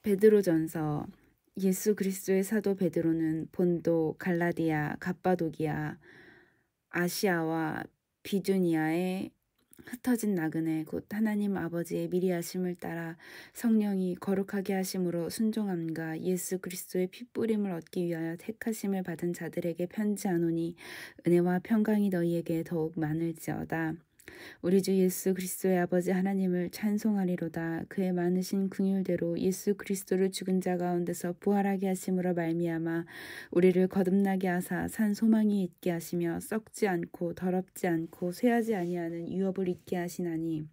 베드로전서. 예수 그리스도의 사도 베드로는 본도, 갈라디아, 갑바도기아, 아시아와 비두니아에 흩어진 나그네 곧 하나님 아버지의 미리 하심을 따라 성령이 거룩하게 하심으로 순종함과 예수 그리스도의 핏부림을 얻기 위하여 택하심을 받은 자들에게 편지하노니 은혜와 평강이 너희에게 더욱 많을지어다. 우리 주 예수 그리스도의 아버지 하나님을 찬송하리로다. 그의 많으신 긍휼대로 예수 그리스도를 죽은 자 가운데서 부활하게 하심으로 말미암아 우리를 거듭나게 하사 산 소망이 있게 하시며 썩지 않고 더럽지 않고 쇠하지 아니하는 유업을 있게 하시나니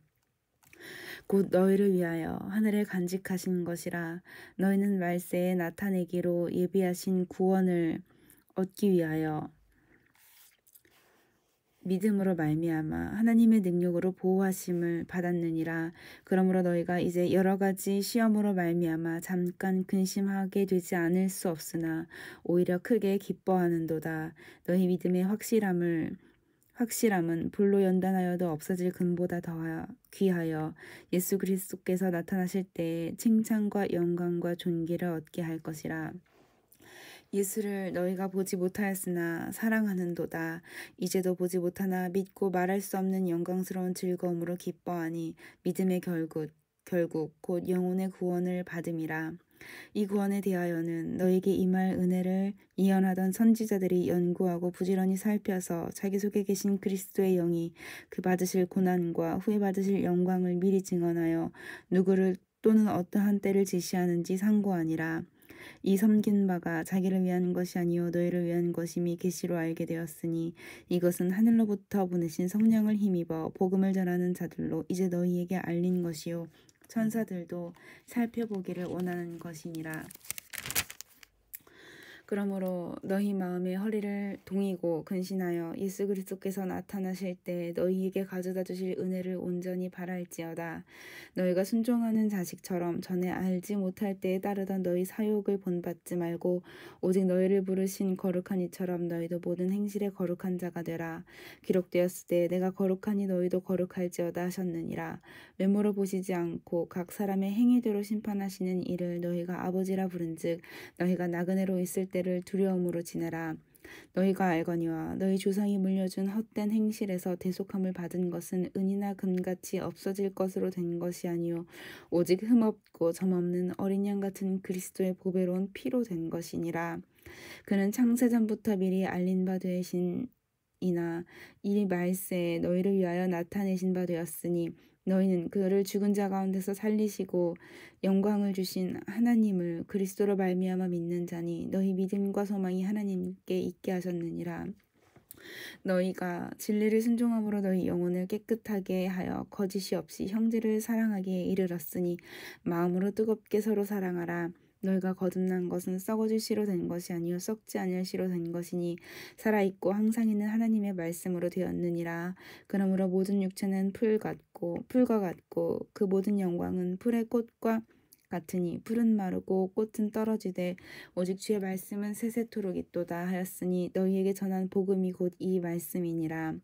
곧 너희를 위하여 하늘에 간직하신 것이라. 너희는 말세에 나타내기로 예비하신 구원을 얻기 위하여 믿음으로 말미암아 하나님의 능력으로 보호하심을 받았느니라. 그러므로 너희가 이제 여러 가지 시험으로 말미암아 잠깐 근심하게 되지 않을 수 없으나 오히려 크게 기뻐하는도다. 너희 믿음의 확실함은 불로 연단하여도 없어질 금보다 더 귀하여 예수 그리스도께서 나타나실 때에 칭찬과 영광과 존귀를 얻게 할 것이라. 예수를 너희가 보지 못하였으나 사랑하는도다. 이제도 보지 못하나 믿고 말할 수 없는 영광스러운 즐거움으로 기뻐하니 믿음의 결국 곧 영혼의 구원을 받음이라. 이 구원에 대하여는 너에게 임할 은혜를 예언하던 선지자들이 연구하고 부지런히 살펴서 자기 속에 계신 그리스도의 영이 그 받으실 고난과 후에 받으실 영광을 미리 증언하여 누구를 또는 어떠한 때를 지시하는지 상고하니라. 이 섬긴 바가 자기를 위한 것이 아니요 너희를 위한 것임이 계시로 알게 되었으니 이것은 하늘로부터 보내신 성령을 힘입어 복음을 전하는 자들로 이제 너희에게 알린 것이요 천사들도 살펴보기를 원하는 것이니라. 그러므로 너희 마음의 허리를 동이고 근신하여 예수 그리스도께서 나타나실 때 너희에게 가져다 주실 은혜를 온전히 바랄지어다. 너희가 순종하는 자식처럼 전에 알지 못할 때에 따르던 너희 사욕을 본받지 말고 오직 너희를 부르신 거룩한 이처럼 너희도 모든 행실에 거룩한 자가 되라. 기록되었을 때 내가 거룩하니 너희도 거룩할지어다 하셨느니라. 외모로 보시지 않고 각 사람의 행위대로 심판하시는 이를 너희가 아버지라 부른즉 너희가 나그네로 있을 때를 두려움으로 지내라. 너희가 알거니와 너희 조상이 물려준 헛된 행실에서 대속함을 받은 것은 은이나 금같이 없어질 것으로 된 것이 아니요 오직 흠없고 점없는 어린 양 같은 그리스도의 보배로운 피로 된 것이니라. 그는 창세전부터 미리 알린 바 되신 이나 이 말세에 너희를 위하여 나타내신 바 되었으니 너희는 그를 죽은 자 가운데서 살리시고 영광을 주신 하나님을 그리스도로 말미암아 믿는 자니 너희 믿음과 소망이 하나님께 있게 하셨느니라. 너희가 진리를 순종함으로 너희 영혼을 깨끗하게 하여 거짓이 없이 형제를 사랑하기에 이르렀으니 마음으로 뜨겁게 서로 사랑하라. 너희가 거듭난 것은 썩어질 씨로 된 것이 아니요 썩지 아니할 씨로 된 것이니 살아있고 항상 있는 하나님의 말씀으로 되었느니라. 그러므로 모든 육체는 풀과 같고 그 모든 영광은 풀의 꽃과 같으니 풀은 마르고 꽃은 떨어지되 오직 주의 말씀은 세세토록 있도다 하였으니 너희에게 전한 복음이 곧 이 말씀이니라.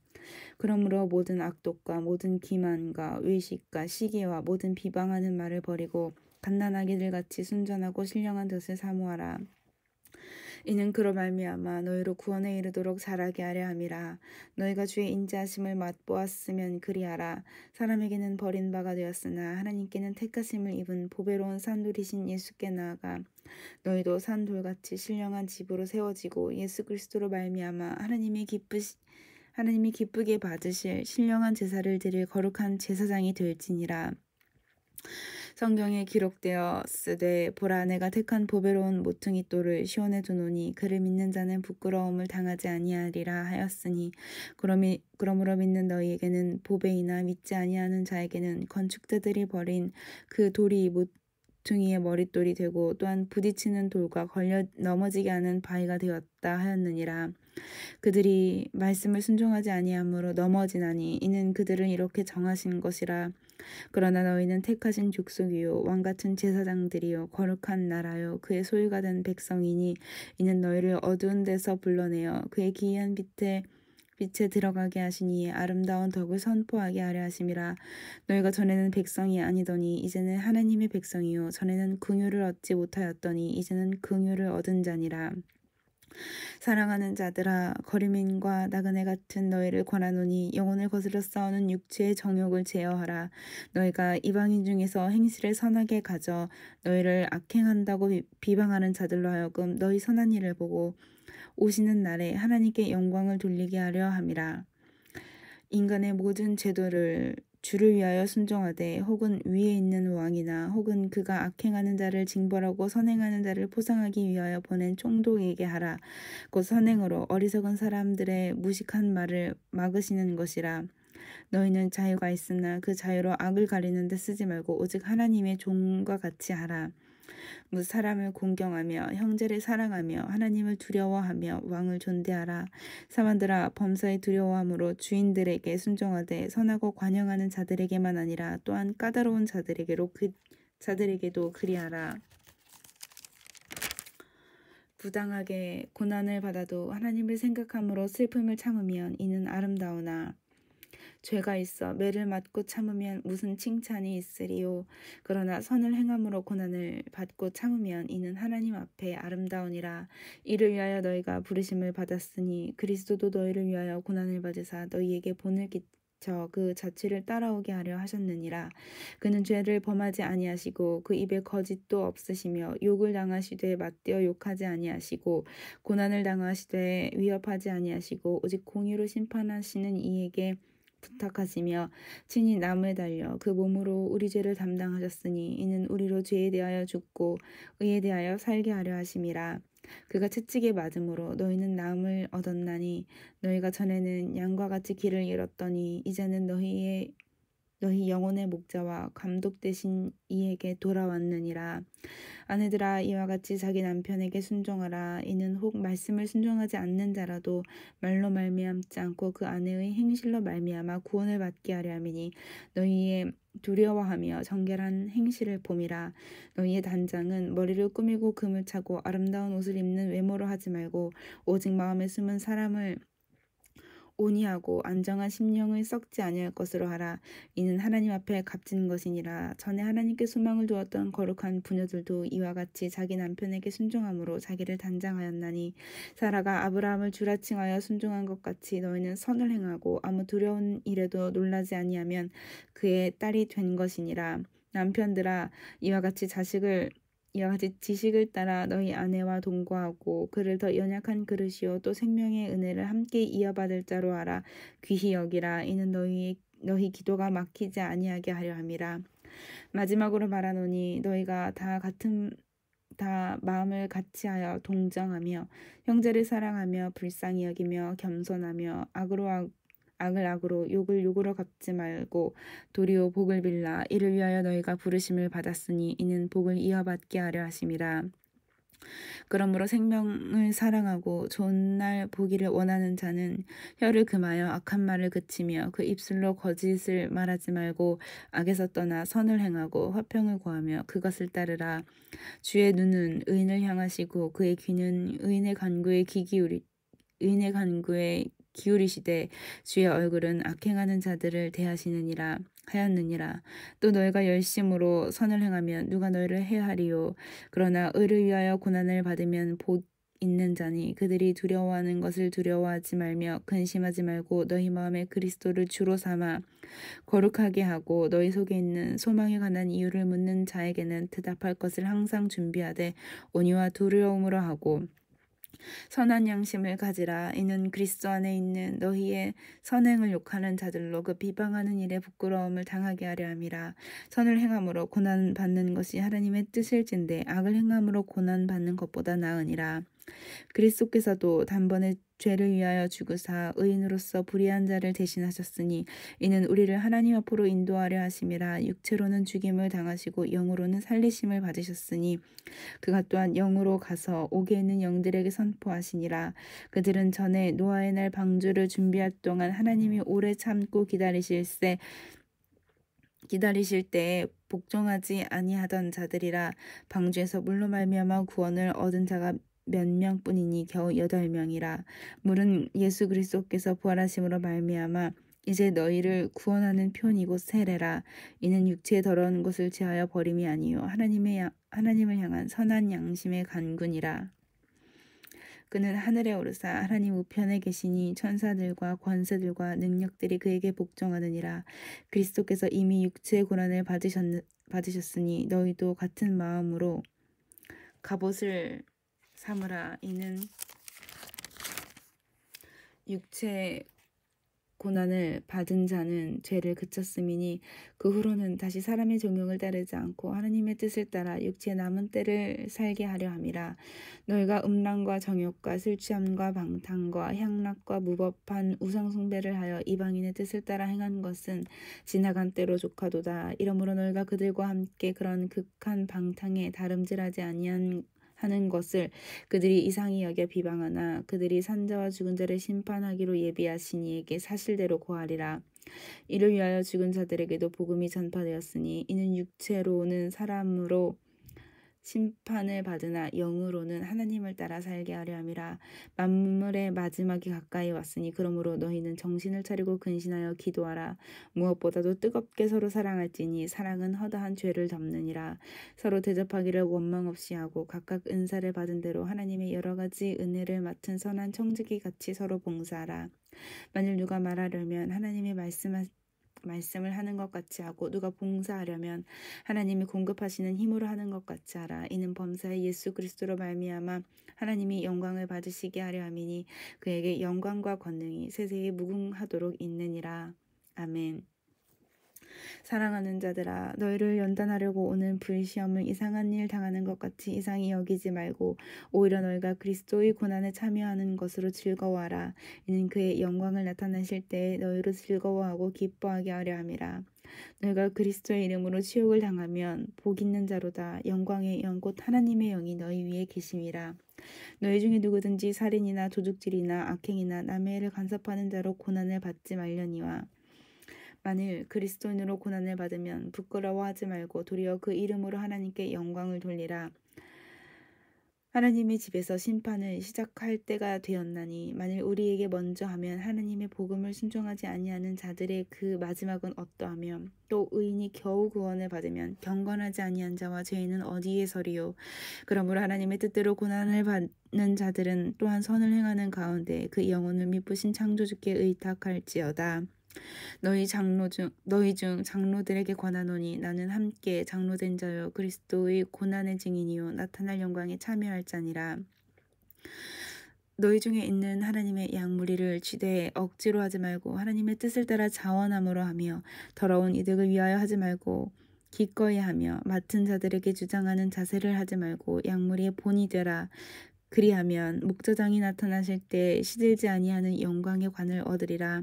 그러므로 모든 악독과 모든 기만과 외식과 시기와 모든 비방하는 말을 버리고 갓난아기들 같이 순전하고 신령한 덫을 사모하라. 이는 그로 말미암아 너희로 구원에 이르도록 자라게 하려 함이라. 너희가 주의 인자하심을 맛보았으면 그리하라. 사람에게는 버린 바가 되었으나 하나님께는 택하심을 입은 보배로운 산돌이신 예수께 나아가 너희도 산돌같이 신령한 집으로 세워지고 예수 그리스도로 말미암아 하나님이 기쁘게 받으실 신령한 제사를 드릴 거룩한 제사장이 될지니라. 성경에 기록되었으되 보라 내가 택한 보배로운 모퉁이 돌을 시온에 두노니 그를 믿는 자는 부끄러움을 당하지 아니하리라 하였으니 그러므로 믿는 너희에게는 보배이나 믿지 아니하는 자에게는 건축자들이 버린 그 돌이 모퉁이의 머릿돌이 되고 또한 부딪히는 돌과 걸려 넘어지게 하는 바위가 되었다 하였느니라. 그들이 말씀을 순종하지 아니함으로 넘어지나니 이는 그들은 이렇게 정하신 것이라. 그러나 너희는 택하신 족속이요 왕같은 제사장들이요 거룩한 나라요 그의 소유가 된 백성이니 이는 너희를 어두운 데서 불러내어 그의 기이한 빛에 들어가게 하시니 아름다운 덕을 선포하게 하려 하심이라. 너희가 전에는 백성이 아니더니 이제는 하나님의 백성이요 전에는 긍휼을 얻지 못하였더니 이제는 긍휼을 얻은 자니라. 사랑하는 자들아 거류민과 나그네 같은 너희를 권하노니 영혼을 거스려 싸우는 육체의 정욕을 제어하라. 너희가 이방인 중에서 행실을 선하게 가져 너희를 악행한다고 비방하는 자들로 하여금 너희 선한 일을 보고 오시는 날에 하나님께 영광을 돌리게 하려 함이라. 인간의 모든 제도를 주를 위하여 순종하되 혹은 위에 있는 왕이나 혹은 그가 악행하는 자를 징벌하고 선행하는 자를 포상하기 위하여 보낸 총독에게 하라. 곧 선행으로 어리석은 사람들의 무식한 말을 막으시는 것이라. 너희는 자유가 있으나 그 자유로 악을 가리는 데 쓰지 말고 오직 하나님의 종과 같이 하라. 무 사람을 공경하며 형제를 사랑하며 하나님을 두려워하며 왕을 존대하라. 사만들아 범사에 두려워함으로 주인들에게 순종하되 선하고 관용하는 자들에게만 아니라 또한 까다로운 자들에게도 그리하라. 부당하게 고난을 받아도 하나님을 생각함으로 슬픔을 참으면 이는 아름다우나 죄가 있어 매를 맞고 참으면 무슨 칭찬이 있으리요. 그러나 선을 행함으로 고난을 받고 참으면 이는 하나님 앞에 아름다우니라. 이를 위하여 너희가 부르심을 받았으니 그리스도도 너희를 위하여 고난을 받으사 너희에게 본을 끼쳐 그 자취를 따라오게 하려 하셨느니라. 그는 죄를 범하지 아니하시고 그 입에 거짓도 없으시며 욕을 당하시되 맞대어 욕하지 아니하시고 고난을 당하시되 위협하지 아니하시고 오직 공의로 심판하시는 이에게 부탁하시며 친히 나무에 달려 그 몸으로 우리 죄를 담당하셨으니 이는 우리로 죄에 대하여 죽고 의에 대하여 살게 하려 하심이라. 그가 채찍에 맞음으로 너희는 나음을 얻었나니 너희가 전에는 양과 같이 길을 잃었더니 이제는 너희 영혼의 목자와 감독 되신 이에게 돌아왔느니라. 아내들아 이와 같이 자기 남편에게 순종하라. 이는 혹 말씀을 순종하지 않는 자라도 말로 말미암지 않고 그 아내의 행실로 말미암아 구원을 받게 하려 함이니 너희의 두려워하며 정결한 행실을 봄이라. 너희의 단장은 머리를 꾸미고 금을 차고 아름다운 옷을 입는 외모로 하지 말고 오직 마음에 숨은 사람을 온이하고 안정한 심령을 썩지 아니할 것으로 하라. 이는 하나님 앞에 값진 것이니라. 전에 하나님께 소망을 두었던 거룩한 부녀들도 이와 같이 자기 남편에게 순종함으로 자기를 단장하였나니 사라가 아브라함을 주라칭하여 순종한 것 같이 너희는 선을 행하고 아무 두려운 일에도 놀라지 아니하면 그의 딸이 된 것이니라. 남편들아 이와 같이 지식을 따라 너희 아내와 동거하고 그를 더 연약한 그릇이요 또 생명의 은혜를 함께 이어받을 자로 알아 귀히 여기라. 이는 너희 기도가 막히지 아니하게 하려 함이라. 마지막으로 말하노니 너희가 다 마음을 같이하여 동정하며 형제를 사랑하며 불쌍히 여기며 겸손하며 악을 악으로 욕을 욕으로 갚지 말고 도리어 복을 빌라. 이를 위하여 너희가 부르심을 받았으니 이는 복을 이어받게 하려 하심이라. 그러므로 생명을 사랑하고 좋은 날 보기를 원하는 자는 혀를 금하여 악한 말을 그치며 그 입술로 거짓을 말하지 말고 악에서 떠나 선을 행하고 화평을 구하며 그것을 따르라. 주의 눈은 의인을 향하시고 그의 귀는 의인의 간구에 기울이시되 주의 얼굴은 악행하는 자들을 대하시느니라 하였느니라. 또 너희가 열심으로 선을 행하면 누가 너희를 해하리요. 그러나 의를 위하여 고난을 받으면 복 있는 자니 그들이 두려워하는 것을 두려워하지 말며 근심하지 말고 너희 마음에 그리스도를 주로 삼아 거룩하게 하고 너희 속에 있는 소망에 관한 이유를 묻는 자에게는 대답할 것을 항상 준비하되 온유와 두려움으로 하고 선한 양심을 가지라. 이는 그리스도 안에 있는 너희의 선행을 욕하는 자들로 그 비방하는 일에 부끄러움을 당하게 하려 함이라. 선을 행함으로 고난 받는 것이 하나님의 뜻일진데 악을 행함으로 고난 받는 것보다 나으니라. 그리스도께서도 단번에 죄를 위하여 죽으사 의인으로서 불의한 자를 대신하셨으니 이는 우리를 하나님 앞으로 인도하려 하심이라. 육체로는 죽임을 당하시고 영으로는 살리심을 받으셨으니 그가 또한 영으로 가서 옥에 있는 영들에게 선포하시니라. 그들은 전에 노아의 날 방주를 준비할 동안 하나님이 오래 참고 기다리실 때에 복종하지 아니하던 자들이라. 방주에서 물로 말미암아 구원을 얻은 자가 몇 명뿐이니 겨우 8명이라. 물은 예수 그리스도께서 부활하심으로 말미암아 이제 너희를 구원하는 표이고 세례라. 이는 육체의 더러운 것을 제하여 버림이 아니요 하나님을 향한 선한 양심의 간군이라. 그는 하늘에 오르사 하나님 우편에 계시니 천사들과 권세들과 능력들이 그에게 복종하느니라. 그리스도께서 이미 육체의 고난을 받으셨으니 너희도 같은 마음으로 갑옷을 삼으라. 이는 육체의 고난을 받은 자는 죄를 그쳤음이니 그 후로는 다시 사람의 종용을 따르지 않고 하나님의 뜻을 따라 육체의 남은 때를 살게 하려 함이라. 너희가 음란과 정욕과 술 취함과 방탕과 향락과 무법한 우상 숭배를 하여 이방인의 뜻을 따라 행한 것은 지나간 때로 족하도다. 이러므로 너희가 그들과 함께 그런 극한 방탕에 다름질하지 아니한 하는 것을 그들이 이상히 여겨 비방하나 그들이 산자와 죽은 자를 심판하기로 예비하신 이에게 사실대로 고하리라. 이를 위하여 죽은 자들에게도 복음이 전파되었으니 이는 육체로는 사람으로 심판을 받으나 영으로는 하나님을 따라 살게 하려 함이라. 만물의 마지막이 가까이 왔으니 그러므로 너희는 정신을 차리고 근신하여 기도하라. 무엇보다도 뜨겁게 서로 사랑할지니 사랑은 허다한 죄를 덮느니라. 서로 대접하기를 원망 없이 하고 각각 은사를 받은 대로 하나님의 여러 가지 은혜를 맡은 선한 청지기 같이 서로 봉사하라. 만일 누가 말하려면 하나님의 말씀을 하는 것 같이 하고 누가 봉사하려면 하나님이 공급하시는 힘으로 하는 것 같이 하라. 이는 범사의 예수 그리스도로 말미암아 하나님이 영광을 받으시게 하려 함이니 그에게 영광과 권능이 세세히 무궁하도록 있느니라. 아멘. 사랑하는 자들아, 너희를 연단하려고 오는 불시험을 이상한 일 당하는 것 같이 이상히 여기지 말고 오히려 너희가 그리스도의 고난에 참여하는 것으로 즐거워하라. 이는 그의 영광을 나타내실 때에 너희로 즐거워하고 기뻐하게 하려 함이라. 너희가 그리스도의 이름으로 치욕을 당하면 복 있는 자로다. 영광의 영 곧 하나님의 영이 너희 위에 계심이라. 너희 중에 누구든지 살인이나 도둑질이나 악행이나 남의 일을 간섭하는 자로 고난을 받지 말려니와 만일 그리스도인으로 고난을 받으면 부끄러워하지 말고 도리어 그 이름으로 하나님께 영광을 돌리라. 하나님의 집에서 심판을 시작할 때가 되었나니 만일 우리에게 먼저 하면 하나님의 복음을 순종하지 아니하는 자들의 그 마지막은 어떠하며 또 의인이 겨우 구원을 받으면 경건하지 아니한 자와 죄인은 어디에 서리요. 그러므로 하나님의 뜻대로 고난을 받는 자들은 또한 선을 행하는 가운데 그 영혼을 미쁘신 창조주께 의탁할지어다. 너희 중 장로들에게 권하노니 나는 함께 장로된 자요 그리스도의 고난의 증인이요 나타날 영광에 참여할 자니라. 너희 중에 있는 하나님의 양 무리를 쥐되 억지로 하지 말고 하나님의 뜻을 따라 자원함으로 하며 더러운 이득을 위하여 하지 말고 기꺼이 하며 맡은 자들에게 주장하는 자세를 하지 말고 양무리의 본이 되라. 그리하면 목자장이 나타나실 때 시들지 아니하는 영광의 관을 얻으리라.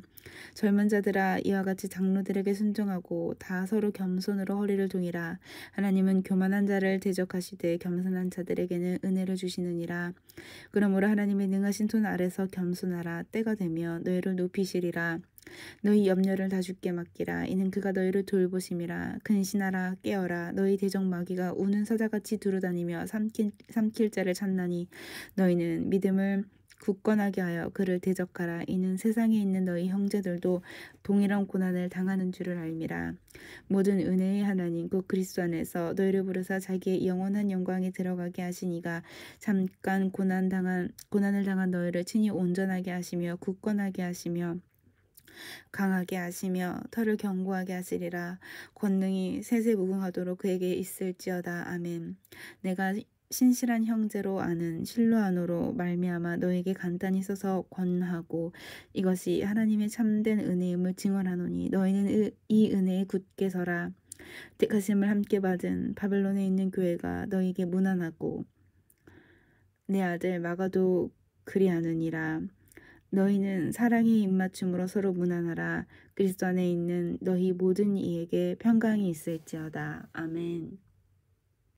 젊은 자들아 이와 같이 장로들에게 순종하고 다 서로 겸손으로 허리를 동이라. 하나님은 교만한 자를 대적하시되 겸손한 자들에게는 은혜를 주시느니라. 그러므로 하나님의 능하신 손 아래서 겸손하라. 때가 되면 너희를 높이시리라. 너희 염려를 다 주께 맡기라. 이는 그가 너희를 돌보심이라. 근신하라 깨어라. 너희 대적 마귀가 우는 사자같이 두루다니며 삼킬 자를 찾나니 너희는 믿음을 굳건하게 하여 그를 대적하라. 이는 세상에 있는 너희 형제들도 동일한 고난을 당하는 줄을 알미라. 모든 은혜의 하나님 곧 그리스도 안에서 너희를 부르사 자기의 영원한 영광에 들어가게 하시니가 잠깐 고난을 당한 너희를 친히 온전하게 하시며 굳건하게 하시며 강하게 하시며 털을 견고하게 하시리라. 권능이 세세무궁하도록 그에게 있을지어다. 아멘. 내가 신실한 형제로 아는 실로아노로 말미암아 너에게 간단히 써서 권하고 이것이 하나님의 참된 은혜임을 증언하노니 너희는 이 은혜에 굳게 서라. 택하심을 함께 받은 바벨론에 있는 교회가 너희에게 문안하고 내 아들 마가도 그리하느니라. 너희는 사랑의 입맞춤으로 서로 문안하라. 그리스도 안에 있는 너희 모든 이에게 평강이 있을지어다. 아멘.